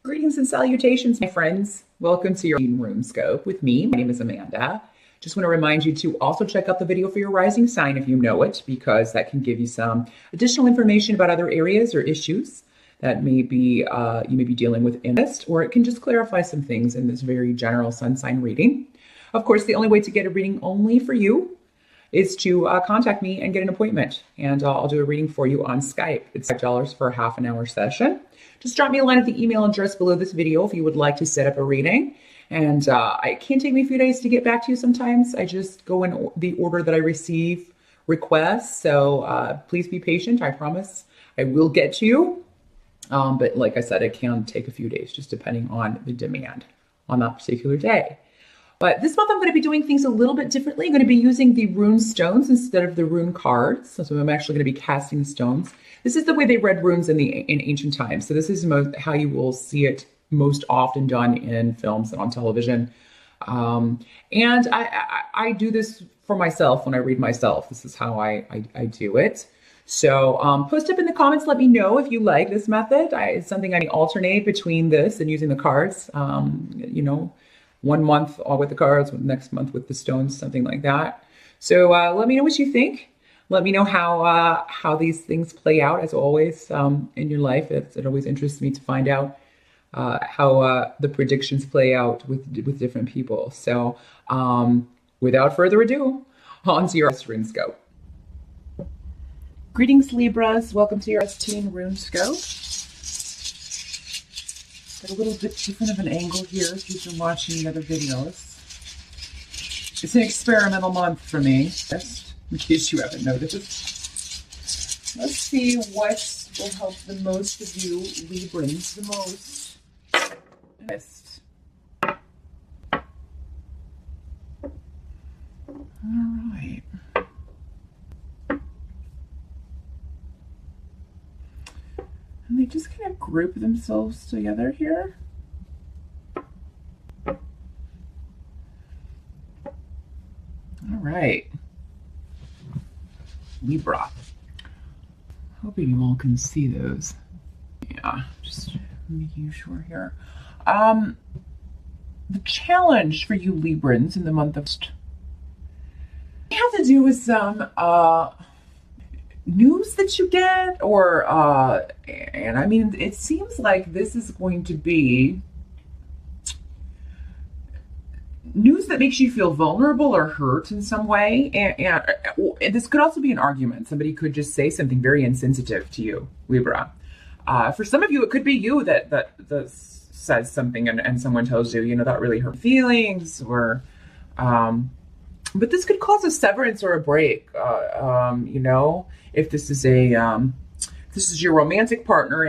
Greetings and salutations, my friends. Welcome to your room scope with me. My name is Amanda. Just want to remind you to also check out the video for your rising sign if you know it, because that can give you some additional information about other areas or issues that maybe you may be dealing with in this, or it can just clarify some things in this very general sun sign reading. Of course, the only way to get a reading only for you is to contact me and get an appointment, and I'll do a reading for you on Skype. It's $5 for a half an hour session. Just drop me a line at the email address below this video if you would like to set up a reading. And it can take me a few days to get back to you sometimes. I just go in the order that I receive requests. So please be patient. I promise I will get to you. But like I said, it can take a few days just depending on the demand on that particular day. But this month I'm going to be doing things a little bit differently. I'm going to be using the rune stones instead of the rune cards. So I'm actually going to be casting stones. This is the way they read runes in ancient times. So this is how you will see it most often done in films and on television. And I do this for myself when I read myself. This is how I do it. So post up in the comments, let me know if you like this method. It's something I alternate between this and using the cards. 1 month all with the cards, next month with the stones, something like that. So let me know what you think. Let me know how these things play out, as always, in your life. It always interests me to find out how the predictions play out with different people. So without further ado, on to your rune scope. Greetings, Libras. Welcome to your S-Teen rune scope. Got a little bit different of an angle here if you've been watching the other videos. It's an experimental month for me, just in case you haven't noticed. Let's see what will help the most of you Librans the most. All right. And they just kind of group themselves together here. All right. Libra. Hoping you all can see those. Yeah, just making sure here. The challenge for you Librans in the month of have to do with some news that you get, or and I mean, it seems like this is going to be news that makes you feel vulnerable or hurt in some way, and this could also be an argument. Somebody could just say something very insensitive to you, Libra. For some of you, it could be you that says something and someone tells you, that really hurt feelings, or but this could cause a severance or a break. If this is this is your romantic partner,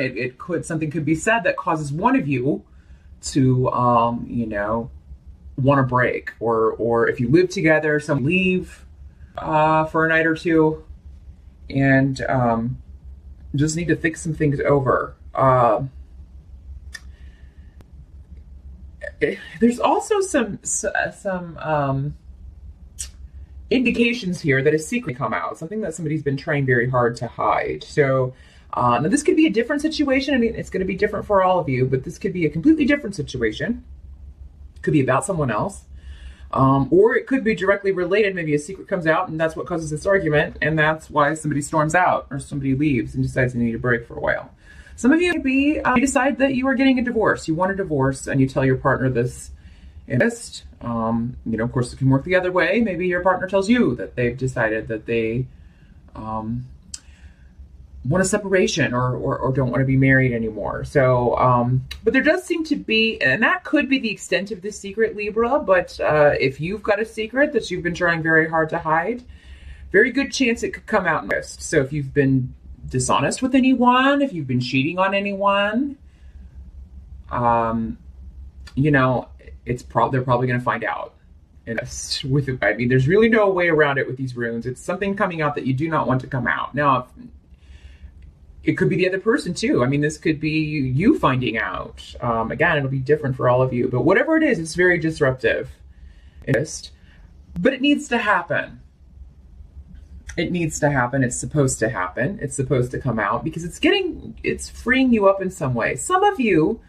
something could be said that causes one of you to want to break, or if you live together, some leave for a night or two, and just need to think some things over. There's also some indications here that a secret come out, something that somebody's been trying very hard to hide. So now this could be a different situation. I mean, it's going to be different for all of you, but this could be a completely different situation. It could be about someone else, or it could be directly related. Maybe a secret comes out and that's what causes this argument, and that's why somebody storms out or somebody leaves and decides they need a break for a while. Some of you maybe you decide that you are getting a divorce. You want a divorce, and you tell your partner this. Of course, it can work the other way. Maybe your partner tells you that they've decided that they want a separation or don't want to be married anymore. So, but there does seem to be, and that could be the extent of this secret, Libra, but if you've got a secret that you've been trying very hard to hide, very good chance it could come out in this. So if you've been dishonest with anyone, if you've been cheating on anyone, they're probably going to find out. And there's really no way around it with these runes. It's something coming out that you do not want to come out. Now, it could be the other person too. I mean, this could be you finding out. Again, it'll be different for all of you. But whatever it is, it's very disruptive. But it needs to happen. It needs to happen. It's supposed to happen. It's supposed to come out because it's freeing you up in some way. Some of you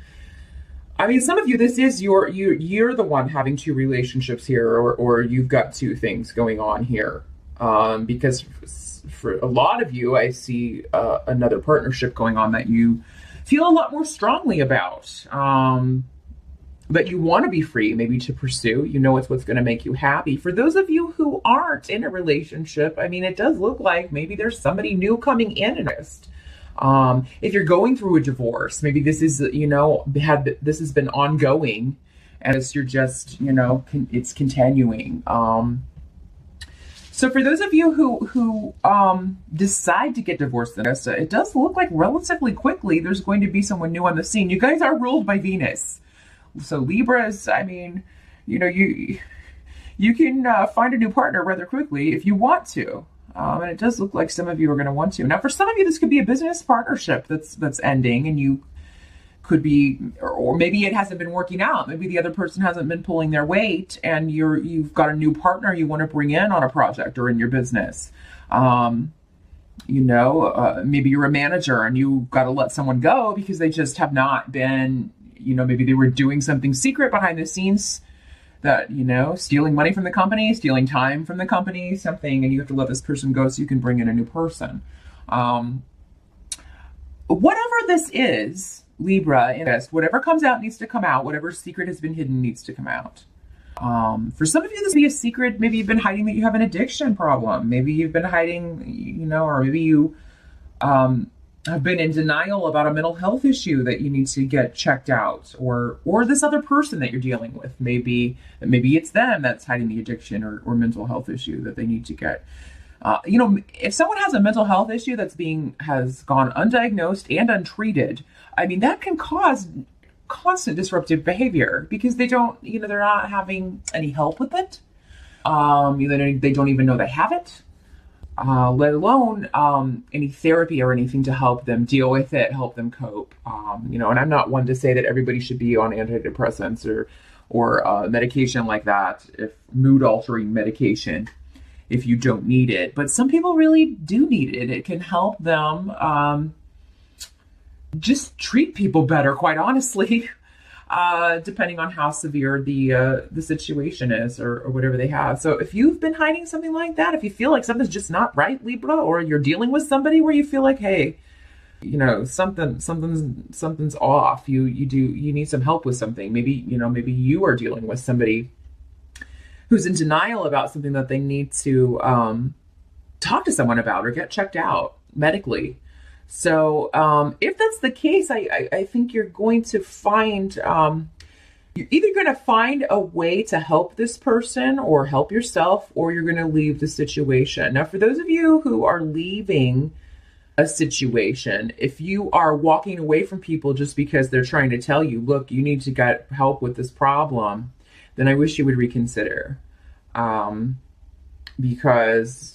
I mean, some of you, this is you're the one having two relationships here, or you've got two things going on here. Because for a lot of you, I see another partnership going on that you feel a lot more strongly about. That you want to be free, maybe to pursue. You know it's what's going to make you happy. For those of you who aren't in a relationship, I mean, it does look like maybe there's somebody new coming in this. If you're going through a divorce, maybe this is, this has been ongoing, and you're just, it's continuing. So for those of you who decide to get divorced, it does look like relatively quickly there's going to be someone new on the scene. You guys are ruled by Venus. So Libras, I mean, you can find a new partner rather quickly if you want to. And it does look like some of you are going to want to. Now, for some of you, this could be a business partnership that's ending, and you could be, or maybe it hasn't been working out. Maybe the other person hasn't been pulling their weight, and you've got a new partner you want to bring in on a project or in your business. Maybe you're a manager and you got to let someone go because they just have not been, maybe they were doing something secret behind the scenes that, stealing money from the company, stealing time from the company, something, and you have to let this person go so you can bring in a new person. Whatever this is, Libra, whatever comes out needs to come out. Whatever secret has been hidden needs to come out. For some of you, this may be a secret. Maybe you've been hiding that you have an addiction problem. Maybe you've been hiding, or maybe you have been in denial about a mental health issue that you need to get checked out, or this other person that you're dealing with. Maybe it's them that's hiding the addiction or mental health issue that they need to get. If someone has a mental health issue has gone undiagnosed and untreated, I mean, that can cause constant disruptive behavior because they don't, they're not having any help with it. They don't even know they have it. Let alone any therapy or anything to help them deal with it, help them cope. And I'm not one to say that everybody should be on antidepressants or medication like that, if mood altering medication, if you don't need it. But some people really do need it. It can help them just treat people better, quite honestly. Depending on how severe the situation is or whatever they have. So if you've been hiding something like that, if you feel like something's just not right, Libra, or you're dealing with somebody where you feel like, hey, something's off. You need some help with something. Maybe you are dealing with somebody who's in denial about something that they need to talk to someone about or get checked out medically. So if that's the case, I think you're going to find, you're either going to find a way to help this person or help yourself, or you're going to leave the situation. Now, for those of you who are leaving a situation, if you are walking away from people just because they're trying to tell you, look, you need to get help with this problem, then I wish you would reconsider. Because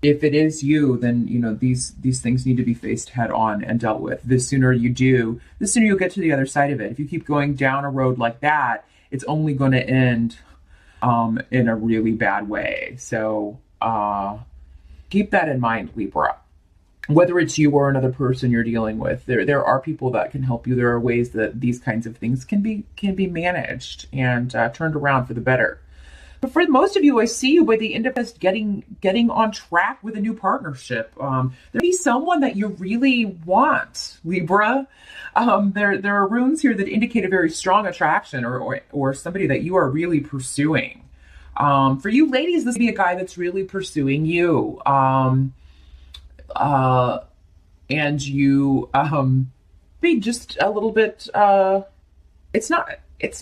if it is you, then, these things need to be faced head on and dealt with. The sooner you do, the sooner you'll get to the other side of it. If you keep going down a road like that, it's only going to end in a really bad way. So keep that in mind, Libra. Whether it's you or another person you're dealing with, there are people that can help you. There are ways that these kinds of things can be managed and turned around for the better. But for most of you, I see you by the end of this getting on track with a new partnership. There'll be someone that you really want, Libra. There are runes here that indicate a very strong attraction or somebody that you are really pursuing. For you ladies, this will be a guy that's really pursuing you. And you be just a little bit, it's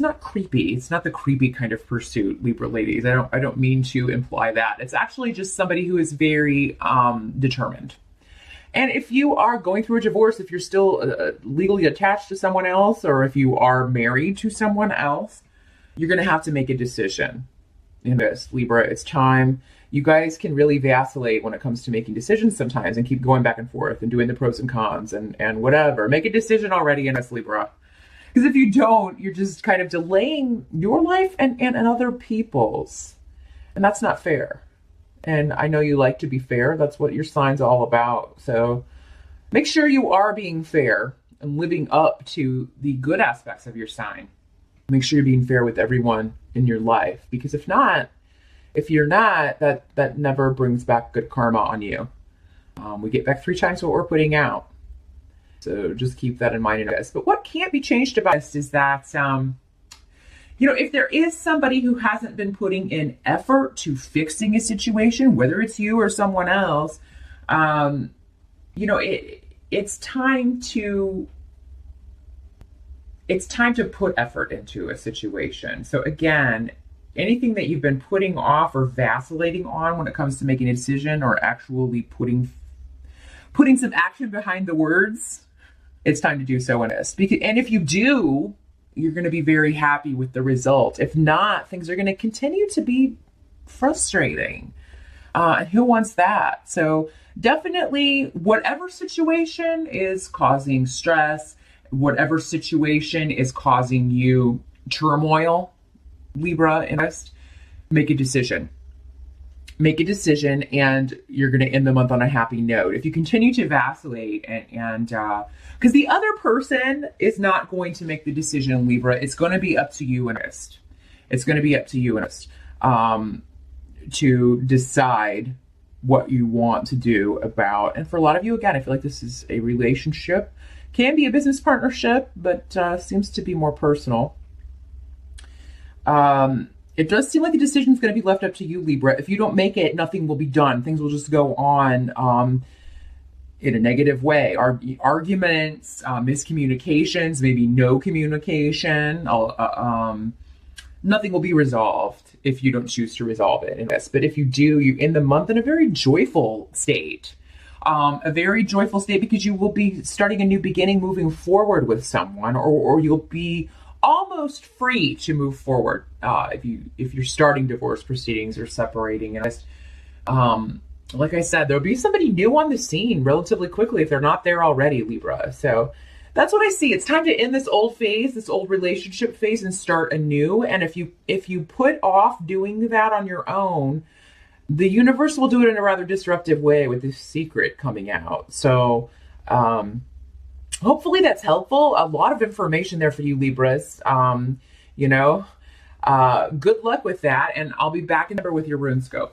not creepy. It's not the creepy kind of pursuit, Libra ladies. I don't mean to imply that. It's actually just somebody who is very determined. And if you are going through a divorce, if you're still legally attached to someone else, or if you are married to someone else, you're going to have to make a decision in this, Libra. It's time. You guys can really vacillate when it comes to making decisions sometimes and keep going back and forth and doing the pros and cons and whatever. Make a decision already in this, Libra. Because if you don't, you're just kind of delaying your life and other people's. And that's not fair. And I know you like to be fair. That's what your sign's all about. So make sure you are being fair and living up to the good aspects of your sign. Make sure you're being fair with everyone in your life, because if you're not, that never brings back good karma on you. We get back 3 times what we're putting out. So just keep that in mind, guys. But what can't be changed about this is that, if there is somebody who hasn't been putting in effort to fixing a situation, whether it's you or someone else, it's time to put effort into a situation. So again, anything that you've been putting off or vacillating on when it comes to making a decision or actually putting some action behind the words, it's time to do so in this. And if you do, you're going to be very happy with the result. If not, things are going to continue to be frustrating. And who wants that? So definitely, whatever situation is causing stress, whatever situation is causing you turmoil, Libra, make a decision. Make a decision, and you're going to end the month on a happy note. If you continue to vacillate and because the other person is not going to make the decision, Libra, it's going to be up to you and it's going to be up to you and to decide what you want to do about. And for a lot of you, again, I feel like this is a relationship, can be a business partnership, but seems to be more personal. It does seem like the decision is going to be left up to you, Libra. If you don't make it, nothing will be done. Things will just go on in a negative way. Arguments, miscommunications, maybe no communication. Nothing will be resolved if you don't choose to resolve it in this. But if you do, you end the month in a very joyful state. A very joyful state, because you will be starting a new beginning, moving forward with someone, or you'll be almost free to move forward if you're starting divorce proceedings or separating. And like I said, there'll be somebody new on the scene relatively quickly if they're not there already, Libra. So that's what I see. It's time to end this old phase, this old relationship phase, and start anew. And if you put off doing that on your own, the universe will do it in a rather disruptive way with this secret coming out. So hopefully that's helpful. A lot of information there for you, Libras. Good luck with that. And I'll be back in with your RuneScope.